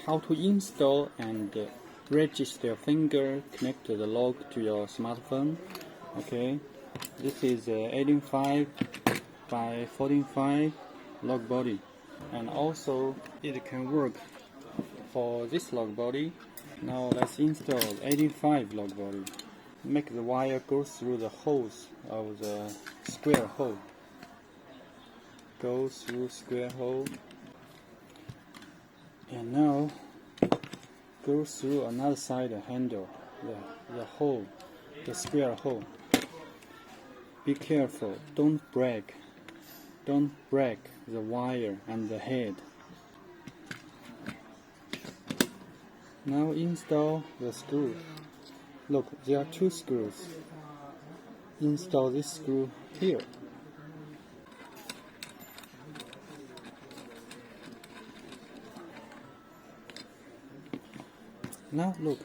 how to install and register your finger, connect the log to your smartphone. Okay, this is 18.5 by 14.5 log body, and also it can work for this log body. Now let's install 18.5 log body. Make the wire go through the holes of the square hole. Go through square hole, and now go through another side handle, the hole, the square hole. Be careful, don't break the wire and the head. Now install the screw. Look, there are two screws. Install this screw here. Now look,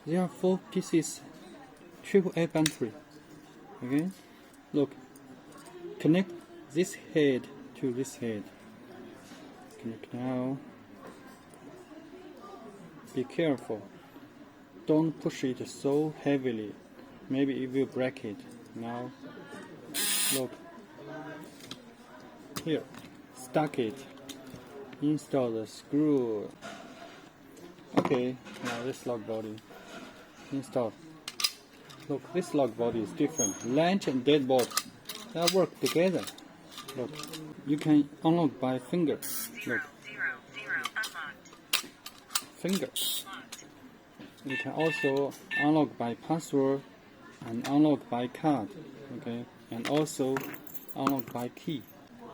there are 4 pieces AAA battery. Okay, look, connect this head to this head. Connect now. Be careful, don't push it so heavily, maybe it will break it. Now look, here, stuck it. Install the screw. Okay, now this log body install. Look, this log body is different. Latch and deadbolt, they work together. Look, you can unlock by finger. Look, finger. You can also unlock by password and unlock by card. Okay, and also unlock by key.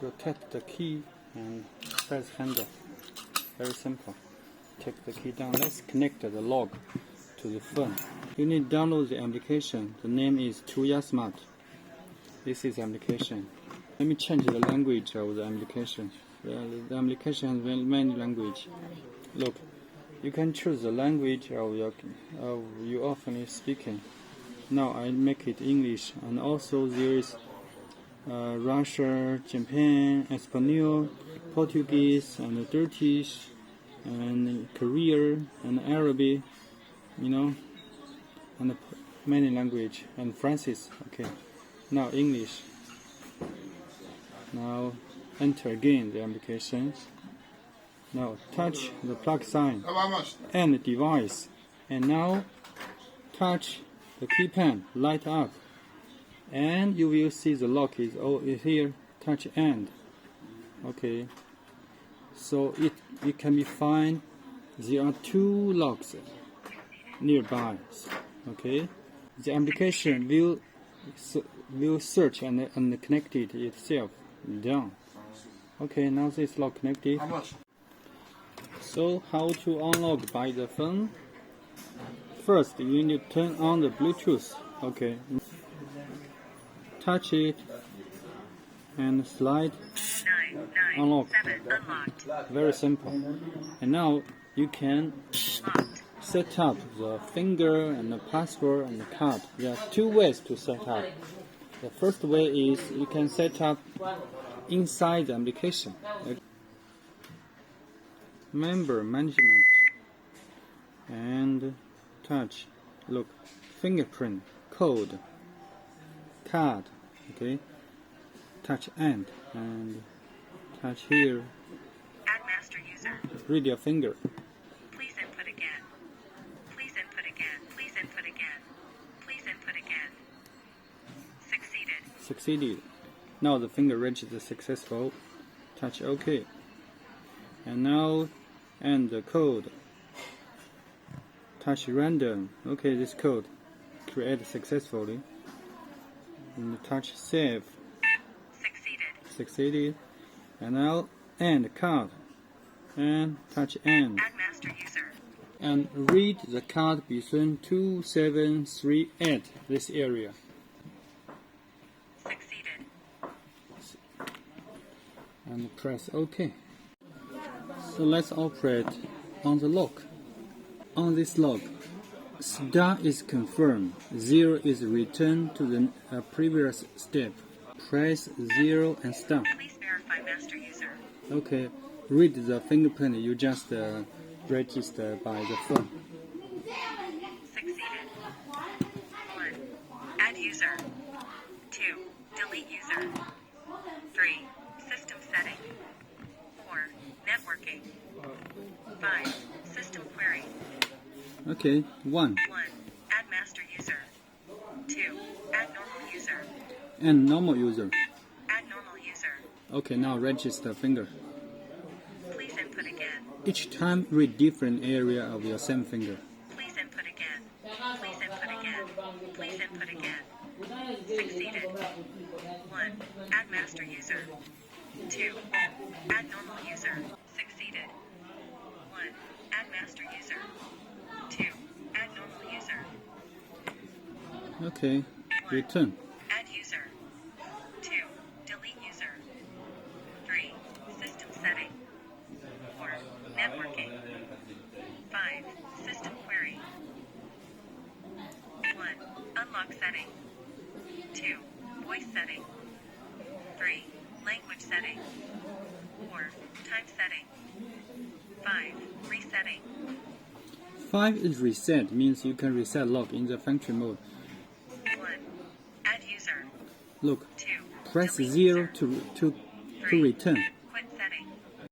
Rotate the key and press handle. Very simple. Take the key down. Let's connect the log to the phone. You need to download the application. The name is Tuya Smart. This is the application. Let me change the language of the application. The application has many languages. Look, you can choose the language of you often speaking. Now I make it English, and also there is Russia, Japan, Espanol, Portuguese, and Turkish, and Korea, and Arabic, and many language, and Francis. Okay, now English. Now enter again the applications. Now touch the plug sign and the device, and now touch the key pen, light up, and you will see the lock is here. Touch end. Okay. So it can be found there are 2 locks nearby. Okay, the application will search and connect it itself. Done. Okay, now this lock connected. So how to unlock by the phone? First, you need to turn on the Bluetooth. Okay, touch it and slide. Unlock. Very simple. And now you can set up the finger and the password and the card. There are 2 ways to set up. The first way is you can set up inside the application. Member management and touch. Look, fingerprint, code, card. Okay, touch end and touch here. Add master user. Read your finger. Please input again. Please input again. Please input again. Please input again. Succeeded. Succeeded. Now the finger registered successful. Touch OK. And now and the code. Touch random. Okay, this code created successfully. And touch save. Succeeded. And now end card. And touch end. Add master user. And read the card between 2738, this area. Succeeded. And press OK. So let's operate on the lock. On this lock, star is confirmed, 0 is returned to the previous step. Press 0 and start. Please verify master user. Okay, read the fingerprint you just registered by the phone. Succeeded. 1. Add user. 2. Delete user. 3. System setting. 4. Networking. 5. System query. Okay, 1. 1. Add master user. 2. Add normal user. And normal user. Add normal user. Okay, now register finger. Please input again. Each time read different area of your same finger. Please input again. Please input again. Please input again. Succeeded. 1. Add master user. 2. Add normal user. Succeeded. 1. Add master user. 2. Add normal user. Okay, return. Add user. 2. Delete user. 3. System setting. 4. Networking. 5. System query. 1. Unlock setting. 2. Voice setting. 3. Language setting. 4. Time setting. 5. Resetting. 5 is reset, means you can reset log in the factory mode. 1. Add user. Look, 2. press Delete 0 user. to return.